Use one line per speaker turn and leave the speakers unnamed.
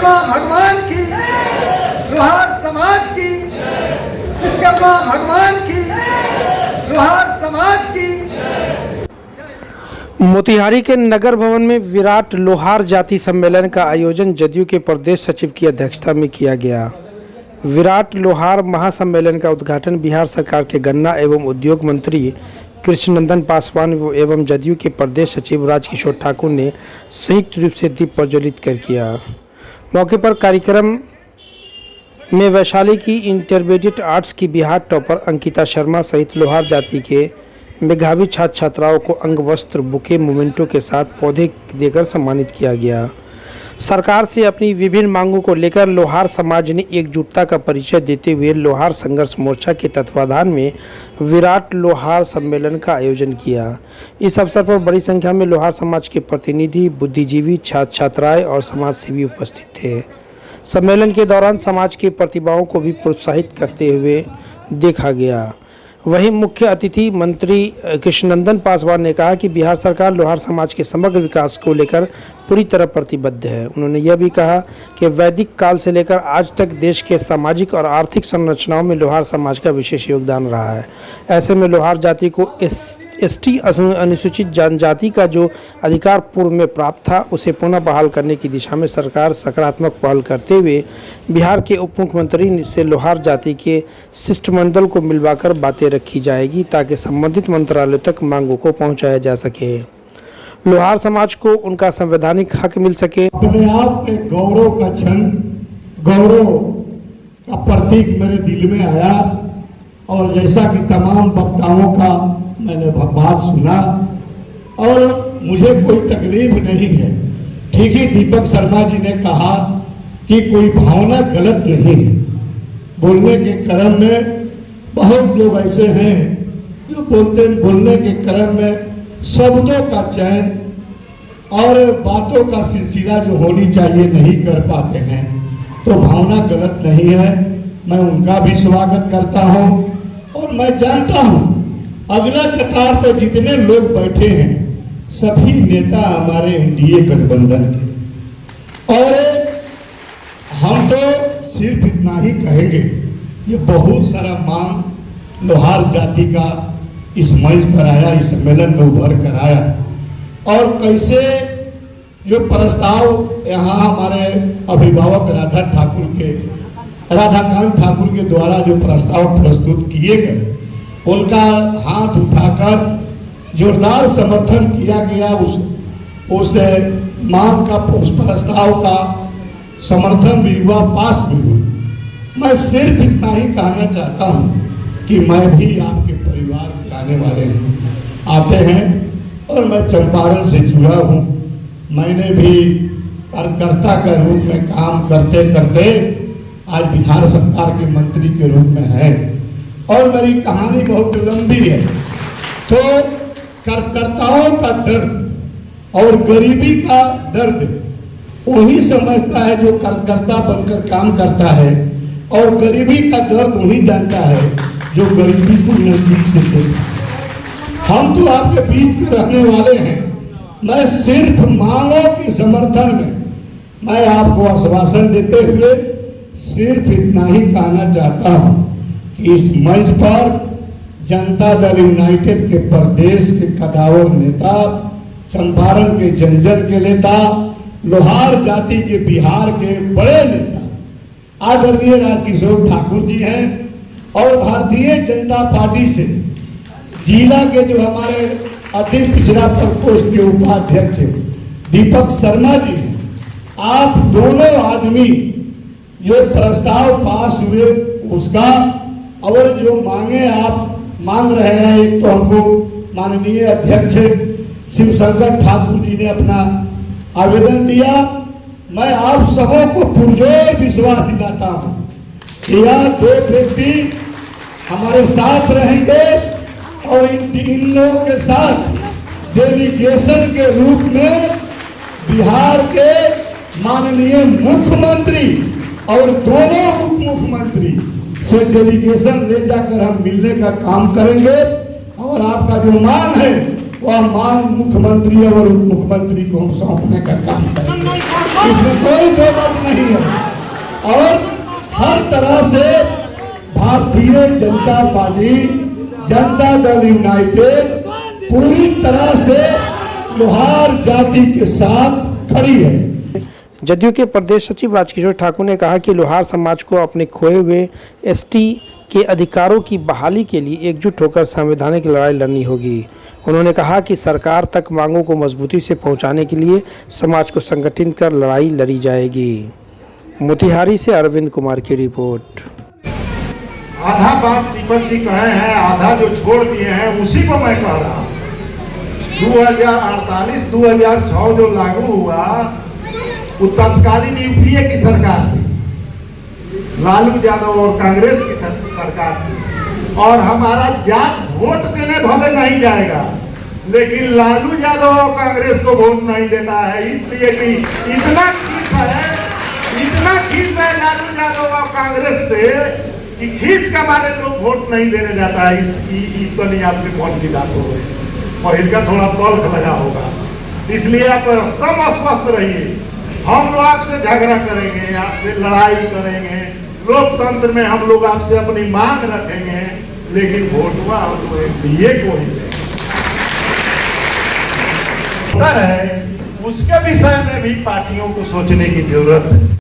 विश्वकर्मा भगवान की, लोहार समाज की, विश्वकर्मा भगवान की, लोहार समाज की।
मोतिहारी के नगर भवन में विराट लोहार जाति सम्मेलन का आयोजन जदयू के प्रदेश सचिव की अध्यक्षता में किया गया। विराट लोहार महासम्मेलन का उद्घाटन बिहार सरकार के गन्ना एवं उद्योग मंत्री कृष्णनंदन पासवान एवं जदयू के प्रदेश सचिव राजकिशोर ठाकुर ने संयुक्त रूप से दीप प्रज्वलित कर किया। मौके पर कार्यक्रम में वैशाली की इंटरमीडिएट आर्ट्स की बिहार टॉपर अंकिता शर्मा सहित लोहार जाति के मेधावी छात्र छात्राओं को अंग वस्त्र बुके मोमेंटो के साथ पौधे देकर सम्मानित किया गया। सरकार से अपनी विभिन्न मांगों को लेकर लोहार समाज ने एकजुटता का परिचय देते हुए लोहार संघर्ष मोर्चा के तत्वाधान में विराट लोहार सम्मेलन का आयोजन किया। इस अवसर पर बड़ी संख्या में लोहार समाज के प्रतिनिधि, बुद्धिजीवी, छात्र छात्राएं और समाजसेवी उपस्थित थे। सम्मेलन के दौरान समाज की प्रतिभाओं को भी प्रोत्साहित करते हुए देखा गया। वहीं मुख्य अतिथि मंत्री कृष्णनंदन पासवान ने कहा कि बिहार सरकार लोहार समाज के समग्र विकास को लेकर पूरी तरह प्रतिबद्ध है। उन्होंने यह भी कहा कि वैदिक काल से लेकर आज तक देश के सामाजिक और आर्थिक संरचनाओं में लोहार समाज का विशेष योगदान रहा है। ऐसे में लोहार जाति को एसटी अनुसूचित जनजाति का जो अधिकार पूर्व में प्राप्त था उसे पुनः बहाल करने की दिशा में सरकार सकारात्मक पहल करते हुए बिहार के उप मुख्यमंत्री से लोहार जाति के शिष्टमंडल को मिलवाकर बातें रखी जाएगी ताकि संबंधित मंत्रालयों तक मांगों को पहुंचाया जा सके, लोहार समाज को उनका संवैधानिक हक मिल सके।
अपने आप में गौरव का क्षण, गौरव का प्रतीक मेरे दिल में आया और जैसा कि तमाम वक्ताओं का मैंने बात सुना और मुझे कोई तकलीफ नहीं है। ठीक ही दीपक शर्मा जी ने कहा कि कोई भावना गलत नहीं है। बोलने के क्रम में बहुत लोग ऐसे हैं जो बोलने के क्रम में शब्दों का चयन और बातों का सिलसिला जो होनी चाहिए नहीं कर पाते हैं, तो भावना गलत नहीं है। मैं उनका भी स्वागत करता हूं और मैं जानता हूं अगला कतार पर जितने लोग बैठे हैं सभी नेता हमारे एनडीए गठबंधन के, और हम तो सिर्फ इतना ही कहेंगे, ये बहुत सारा मांग लोहार जाति का इस मंच पर आया, इस सम्मेलन में उभर कर आया और कैसे जो प्रस्ताव यहाँ हमारे अभिभावक राधाकांत ठाकुर के द्वारा जो प्रस्ताव प्रस्तुत किए गए उनका हाथ उठाकर जोरदार समर्थन किया गया। उस मांग का, उस प्रस्ताव का समर्थन भी हुआ, पास भी हुआ। मैं सिर्फ इतना ही कहना चाहता हूँ कि मैं भी आपके परिवार के आने वाले आते हैं और मैं चंपारण से जुड़ा हूँ। मैंने भी कार्यकर्ता के रूप में काम करते करते आज बिहार सरकार के मंत्री के रूप में है और मेरी कहानी बहुत लंबी है। तो कार्यकर्ताओं का दर्द और गरीबी का दर्द वही समझता है जो कार्यकर्ता बनकर काम करता है और गरीबी का दर्द वही जानता है जो गरीबी को नजदीक से देखता है। हम तो आपके बीच के रहने वाले हैं। मैं सिर्फ मांगों के समर्थन में मैं आपको आश्वासन देते हुए सिर्फ इतना ही कहना चाहता हूं कि इस मंच पर जनता दल यूनाइटेड के प्रदेश के कदावर नेता, चंपारण के जंजल के नेता, लोहार जाति के बिहार के बड़े नेता आदरणीय राजकिशोर ठाकुर जी हैं और भारतीय जनता पार्टी से जिला के जो हमारे अति पिछड़ा प्रकोष्ठ के उपाध्यक्ष दीपक शर्मा जी हैं। आप दोनों आदमी जो प्रस्ताव पास हुए उसका और जो मांगे आप मांग रहे हैं, एक तो हमको माननीय अध्यक्ष शिवशंकर ठाकुर जी ने अपना आवेदन दिया। मैं आप सबों को पुरजोर विश्वास दिलाता हूं कि यह दो व्यक्ति हमारे साथ रहेंगे और इन लोगों के साथ डेलीगेशन के रूप में बिहार के माननीय मुख्यमंत्री और दोनों उप मुख्यमंत्री से डेलीगेशन ले जाकर हम मिलने का काम करेंगे और आपका जो मांग है वह मांग मुख्यमंत्री और उप मुख्यमंत्री को हम सौंपने का काम करेंगे। इसमें कोई दो मत नहीं है। और हर तरह से भारतीय जनता पार्टी, जनता दल यूनाइटेड पूरी तरह से लोहार जाति के साथ खड़ी है।
जदयू के प्रदेश सचिव राजकिशोर ठाकुर ने कहा कि लोहार समाज को अपने खोए हुए एसटी के अधिकारों की बहाली के लिए एकजुट होकर संवैधानिक लड़ाई लड़नी होगी। उन्होंने कहा कि सरकार तक मांगों को मजबूती से पहुंचाने के लिए समाज को संगठित कर लड़ाई लड़ी जाएगी। मोतिहारी से अरविंद कुमार की रिपोर्ट।
आधा बात दीपक जी कहे हैं, आधा जो छोड़ दिए हैं उसी को मैं कह रहा हूँ। 2048-2006 जो लागू हुआ वो तत्कालीन यूपीए की सरकार थी, लालू यादव और कांग्रेस की सरकार थी। और हमारा जात वोट देने भले नहीं जाएगा, लेकिन लालू यादव और कांग्रेस को वोट नहीं देता है, इसलिए कि इतना खींच है लालू यादव और कांग्रेस से कि खींच का मारे लोग वोट नहीं देने जाता है। इस तो नहीं आपके कौन की बात हो गई और इनका थोड़ा तल्ख लगा होगा, इसलिए आप एकदम अस्वस्थ रहिए। हम लोग आपसे झगड़ा करेंगे, आपसे लड़ाई करेंगे, लोकतंत्र में हम लोग आपसे अपनी मांग रखेंगे, लेकिन वोटवा हम लोग एनडीए को ही देंगे। है उसके विषय में भी पार्टियों को सोचने की जरूरत है।